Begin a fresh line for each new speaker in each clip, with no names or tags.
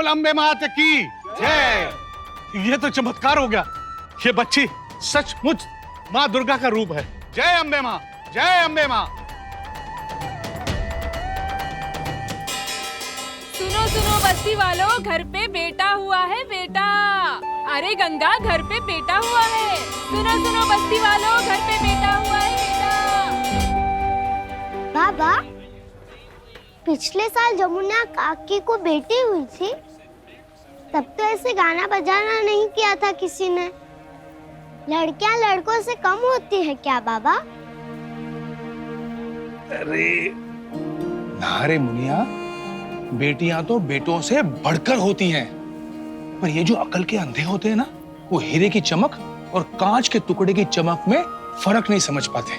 अम्बे मात की जय। ये तो चमत्कार हो गया। ये बच्ची सचमुच माँ दुर्गा का रूप है। जय अम्बे माँ, जय अम्बे माँ।
सुनो सुनो बस्ती वालों, घर पे बेटा हुआ है बेटा। अरे गंगा, घर पे बेटा हुआ है। सुनो सुनो बस्ती वालों, घर पे बेटा हुआ है बेटा।
बाबा, पिछले साल जमुना काकी को बेटी हुई थी, तब तो ऐसे गाना बजाना नहीं किया था किसी ने। लड़कियां लड़कों से कम होती है क्या बाबा?
अरे ना रे मुनिया, बेटियां तो बेटों से बढ़कर होती हैं। पर ये जो अकल के अंधे होते हैं ना, वो हीरे की चमक और कांच के टुकड़े की चमक में फर्क नहीं समझ पाते।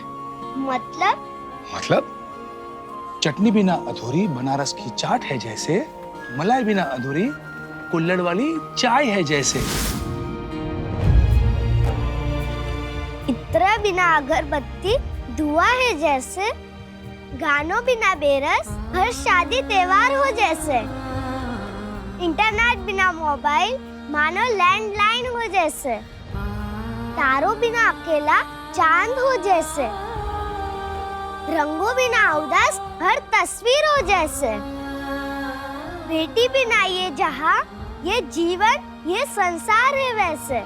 मतलब चटनी बिना अधूरी बनारस की चाट है जैसे, मलाई बिना अधूरी कुल्हड़ वाली चाय है जैसे।
इत्र बिना अगरबत्ती धुआं है जैसे, गानों बिना बेरस हर शादी त्योहार हो जैसे, इंटरनेट बिना मोबाइल मानो लैंडलाइन हो जैसे, तारों बिना अकेला चांद हो जैसे, रंगों बिना उदास हर तस्वीर हो जैसे, बेटी बिना ये जहां, ये जीवन, ये संसार है वैसे।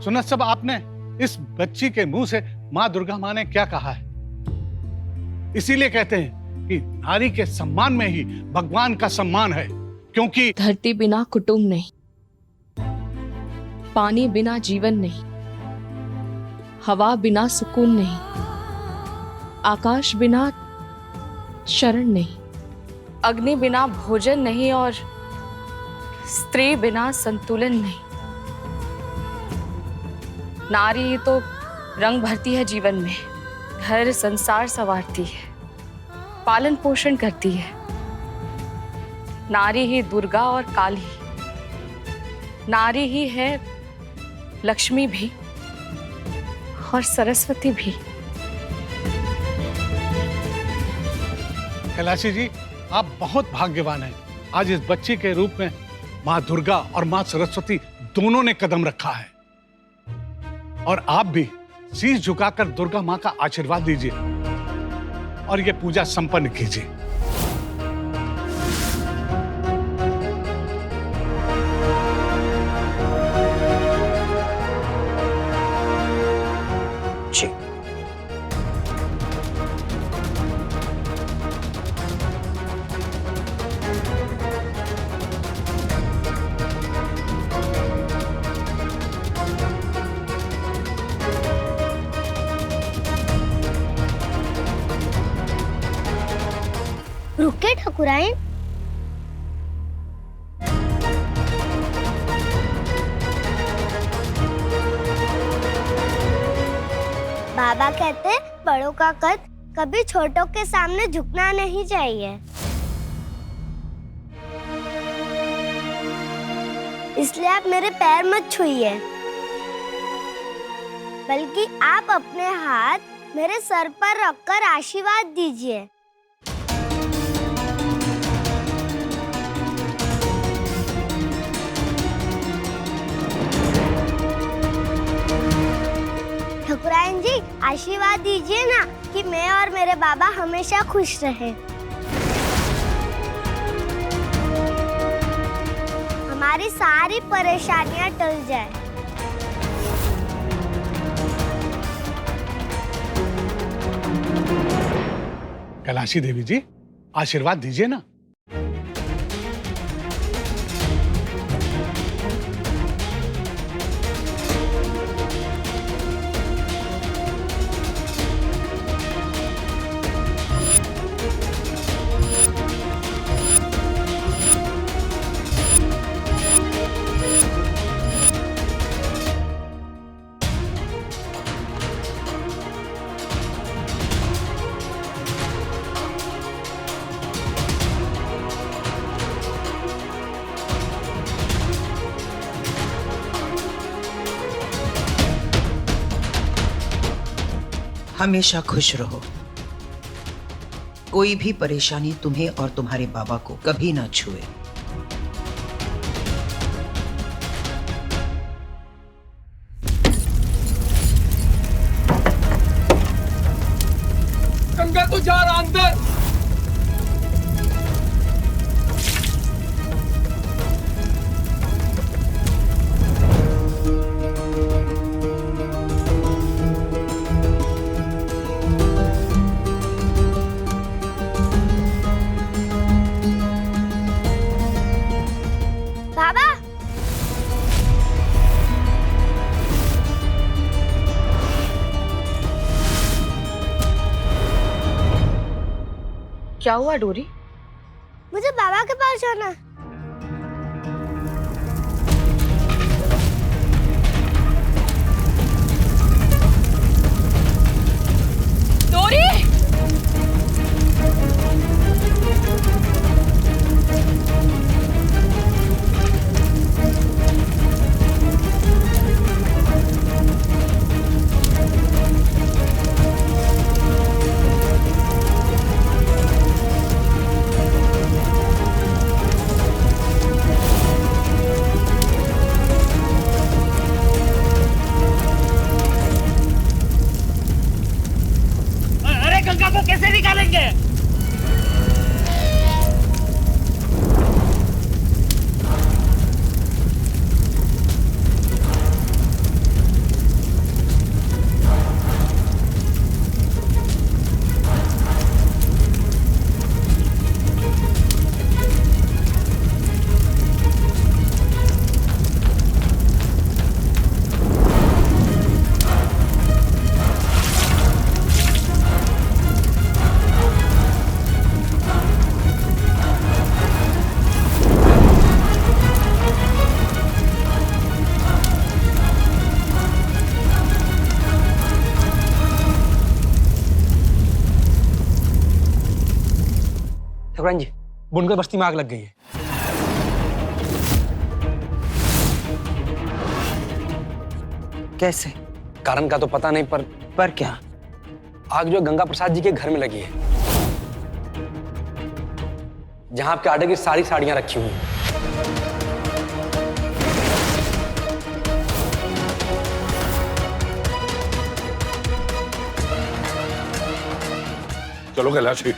सुना सब आपने इस बच्ची के मुंह से माँ दुर्गा माँ ने क्या कहा है। इसीलिए कहते हैं कि नारी के सम्मान में ही भगवान का सम्मान है, क्योंकि
धरती बिना कुटुंब नहीं, पानी बिना जीवन नहीं, हवा बिना सुकून नहीं, आकाश बिना शरण नहीं, अग्नि बिना भोजन नहीं और स्त्री बिना संतुलन नहीं। नारी ही तो रंग भरती है जीवन में, घर संसार संवारती है, पालन पोषण करती है। नारी ही दुर्गा और काली, नारी ही है लक्ष्मी भी और सरस्वती भी।
कैलाशी जी, आप बहुत भाग्यवान हैं। आज इस बच्ची के रूप में माँ दुर्गा और माँ सरस्वती दोनों ने कदम रखा है। और आप भी शीश झुकाकर दुर्गा माँ का आशीर्वाद लीजिए और ये पूजा संपन्न कीजिए।
जी।
रुके ठाकुराइन, बाबा कहते बड़ों का कद कभी छोटों के सामने झुकना नहीं चाहिए। इसलिए आप मेरे पैर मत छुइए, बल्कि आप अपने हाथ मेरे सर पर रखकर आशीर्वाद दीजिए। ठाकुराइन जी, आशीर्वाद दीजिए ना कि मैं और मेरे बाबा हमेशा खुश रहें। हमारी सारी परेशानियां टल जाए।
कैलाशी देवी जी, आशीर्वाद दीजिए ना।
हमेशा खुश रहो। कोई भी परेशानी तुम्हें और तुम्हारे बाबा को कभी ना छुए।
गंगा तो जा रहा अंदर।
बाबा,
क्या हुआ डोरी?
मुझे बाबा के पास जाना।
डोरी!
अरे गंगा को कैसे निकालेंगे?
ठकुराइन जी, बुनकर बस्ती में आग लग गई है।
कैसे?
कारण का तो पता नहीं,
पर क्या?
आग जो गंगा प्रसाद जी के घर में लगी है, जहां आपके आर्डर की सारी साड़ियां रखी हुई हैं।
चलो कैलाशी।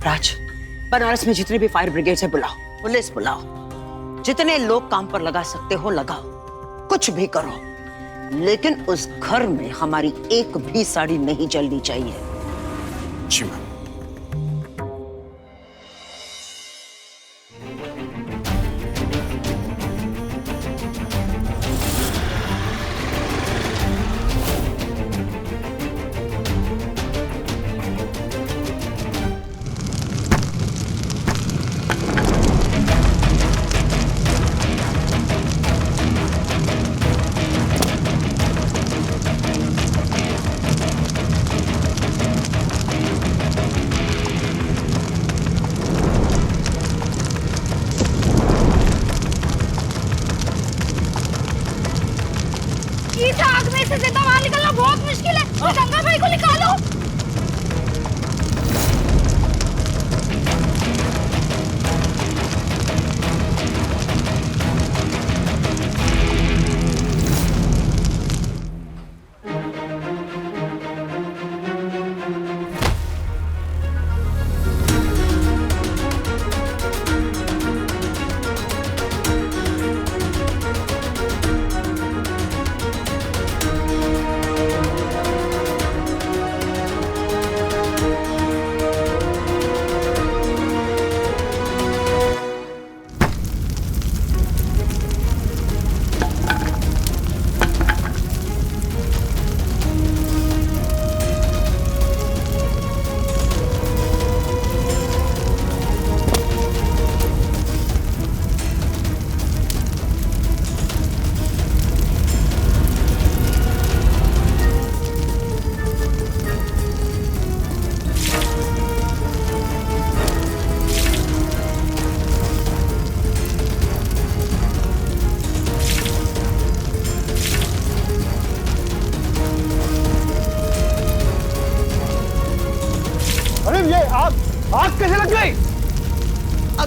राज, बनारस में जितने भी फायर ब्रिगेड है बुलाओ, पुलिस बुलाओ, जितने लोग काम पर लगा सकते हो लगाओ, कुछ भी करो, लेकिन उस घर में हमारी एक भी साड़ी नहीं जलनी चाहिए।
जी मैम।
इस आग में से जिंदा बाहर निकलना बहुत मुश्किल है। गंगा भाई को निकालो।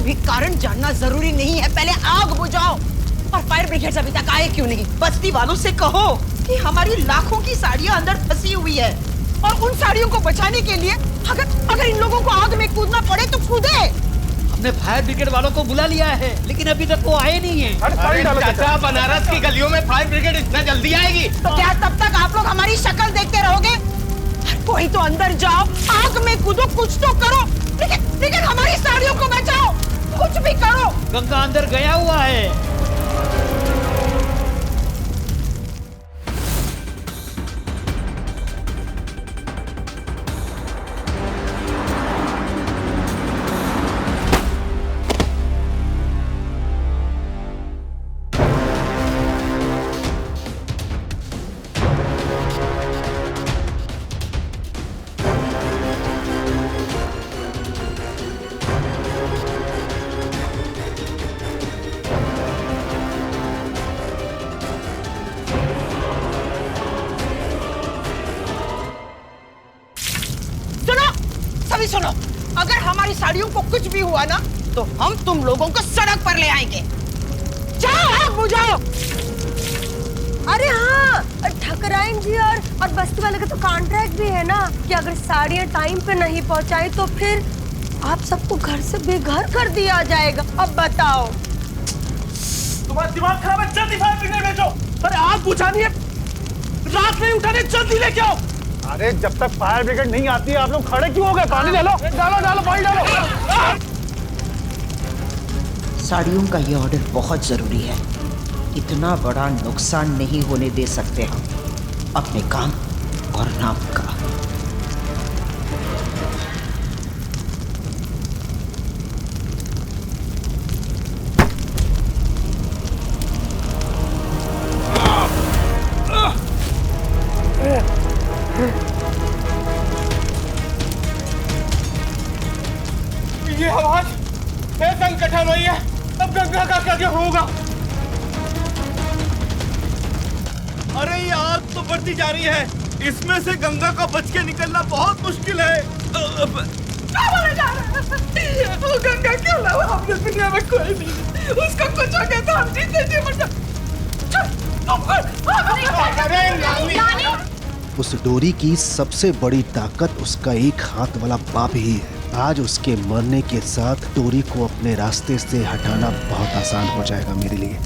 भी कारण जानना जरूरी नहीं है, पहले आग बुझाओ। और फायर ब्रिगेड अभी तक आए क्यों नहीं? बस्ती वालों से कहो कि हमारी लाखों की साड़ियां अंदर फंसी हुई है और उन साड़ियों को बचाने के लिए अगर इन लोगों को आग में कूदना पड़े तो कूदे।
हमने फायर ब्रिगेड वालों को बुला लिया है, लेकिन अभी तक वो आए नहीं है।
अरे चाचा, बनारस की गलियों में फायर ब्रिगेड इतना जल्दी आएगी?
तो क्या तब तक आप लोग हमारी शक्ल देखते रहोगे? कोई तो अंदर जाओ, आग में कूदो, कुछ तो करो, लेकिन हमारी साड़ियों को बचाओ, कुछ भी करो।
गंगा अंदर गया हुआ है।
सभी सुनो, अगर हमारी साड़ियों को कुछ भी हुआ ना तो हम तुम लोगों को सड़क पर ले आएंगे। जाओ, आग बुझाओ।
अरे हाँ, ठकराइन जी और बस्ती वाले का तो कॉन्ट्रैक्ट भी है ना कि अगर साड़ियाँ टाइम पे नहीं पहुँचाई तो फिर आप सबको घर से बेघर कर दिया जाएगा। अब बताओ।
तुम्हारा दिमाग खराब है, जल्दी फायर ब्रिगेड भेजो। अरे आग बुझानी है, रात नहीं उठाने, जल्दी लेके आओ। अरे जब तक फायर ब्रिगेड नहीं आती है आप लोग खड़े क्यों हो गए? पानी डालो डालो पानी डालो।
साड़ियों का ये ऑर्डर बहुत जरूरी है, इतना बड़ा नुकसान नहीं होने दे सकते हम अपने काम और नाम का।
ये आवाज संकट रही है, अब गंगा का क्या होगा? अरे ये आग तो बढ़ती जा रही है, इसमें से गंगा का बच के निकलना बहुत मुश्किल है। वो गंगा क्यों लाओ? हमने दुनिया में कोई नहीं, उसका कुछ हो गया तो हम जीते जी मर जाए।
उस डोरी की सबसे बड़ी ताकत उसका एक हाथ वाला बाप ही है। आज उसके मरने के साथ डोरी को अपने रास्ते से हटाना बहुत आसान हो जाएगा मेरे लिए।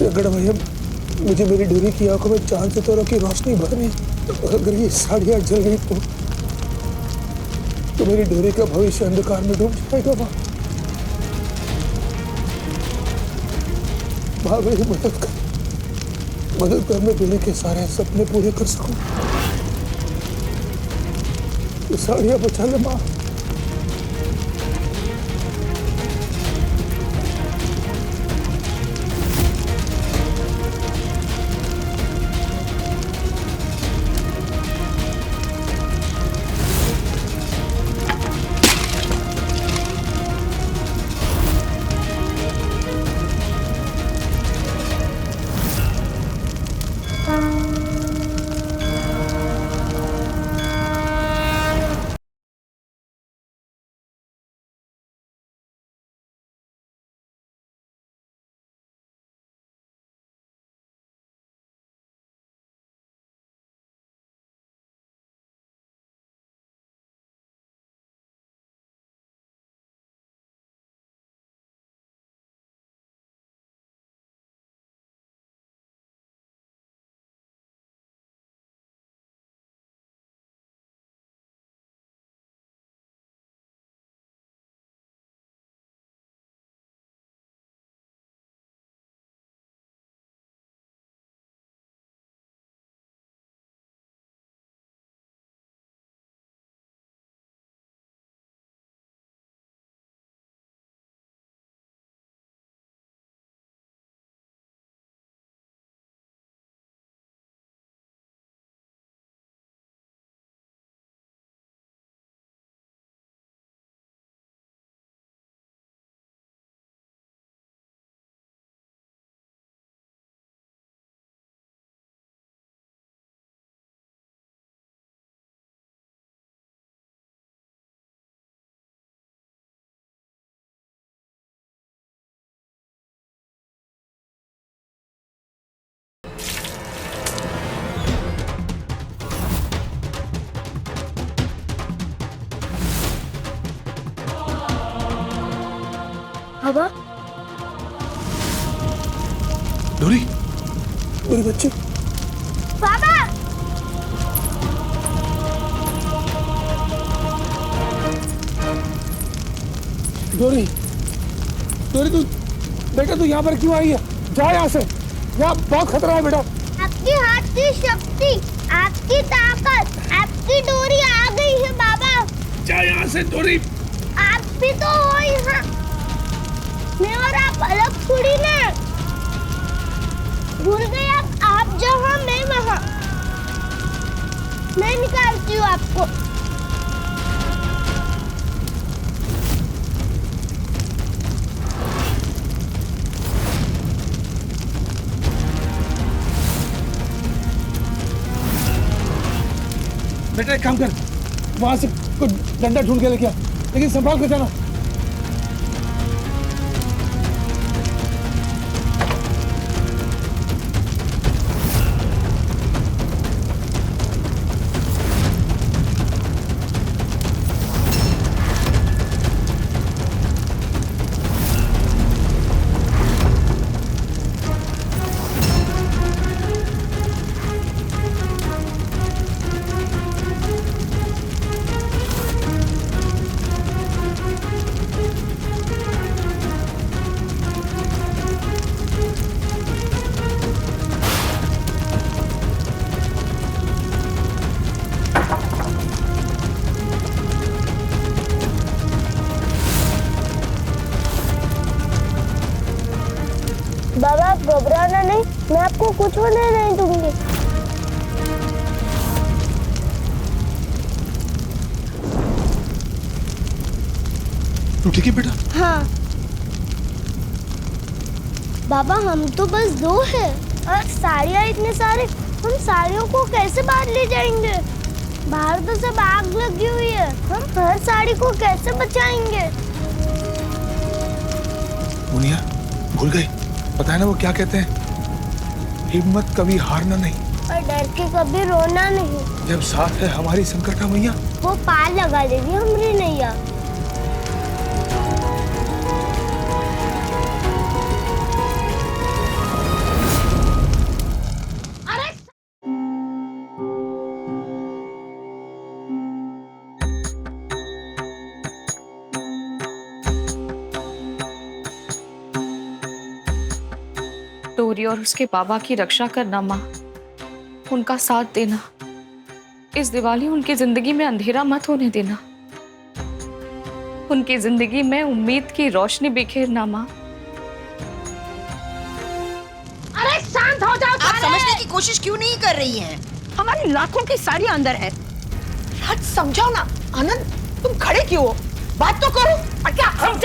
अगर भैया मुझे मेरी डोरी की आंखों में चांद सितारों की रोशनी भरनी, तो अगर ये साड़ियाँ जल गई तो मेरी डोरी का भविष्य अंधकार में डूब जाएगा। माँ मेरी मदद कर मैं डोरी के सारे सपने पूरे कर सकूं। तो साड़ियाँ बचा ले माँ।
हवा
डोरी मेरे बच्चे
पापा
डोरी डोरी तू बेटा तू यहाँ पर क्यों आई है? जा यहाँ से, यहाँ बहुत खतरा है बेटा।
आपके हाथ की शक्ति, आपकी ताकत, आपकी डोरी आ गई है बाबा।
जा यहाँ से डोरी।
आप भी तो हो यहाँ, मैं और आप अलग थोड़ी ना। भूल गए आप जहाँ मैं वहाँ। मैं निकालती हूँ आपको।
बेटा एक काम कर, वहां से कुछ डंडा ढूंढ के लेके आ, लेकिन संभाल के जाना।
बाबा आप घबराना नहीं, मैं आपको कुछ होने नहीं दूंगी।
तू ठीक है बेटा?
हाँ बाबा हम तो बस दो हैं और साड़ियाँ इतने सारे, हम साड़ियों को कैसे बाहर ले जाएंगे? बाहर तो सब आग लगी हुई है, हम हर साड़ी को कैसे बचाएंगे?
मुनिया भूल गई, पता है ना वो क्या कहते हैं, हिम्मत कभी हारना नहीं
और डर के कभी रोना नहीं।
जब साथ है हमारी संकटा मैया,
वो पार लगा देगी हमारी नैया।
डोरी और उसके बाबा की रक्षा करना माँ, उनका साथ देना। इस दिवाली उनकी जिंदगी में अंधेरा मत होने देना, उनकी जिंदगी में उम्मीद की रोशनी बिखेरना माँ।
अरे शांत हो जाओ। आप समझने की कोशिश क्यों नहीं कर रही हैं? हमारी लाखों की साड़ियाँ अंदर है। राज समझाओ ना। आनंद तुम खड़े क्यों हो? बात तो करो। और क्या हम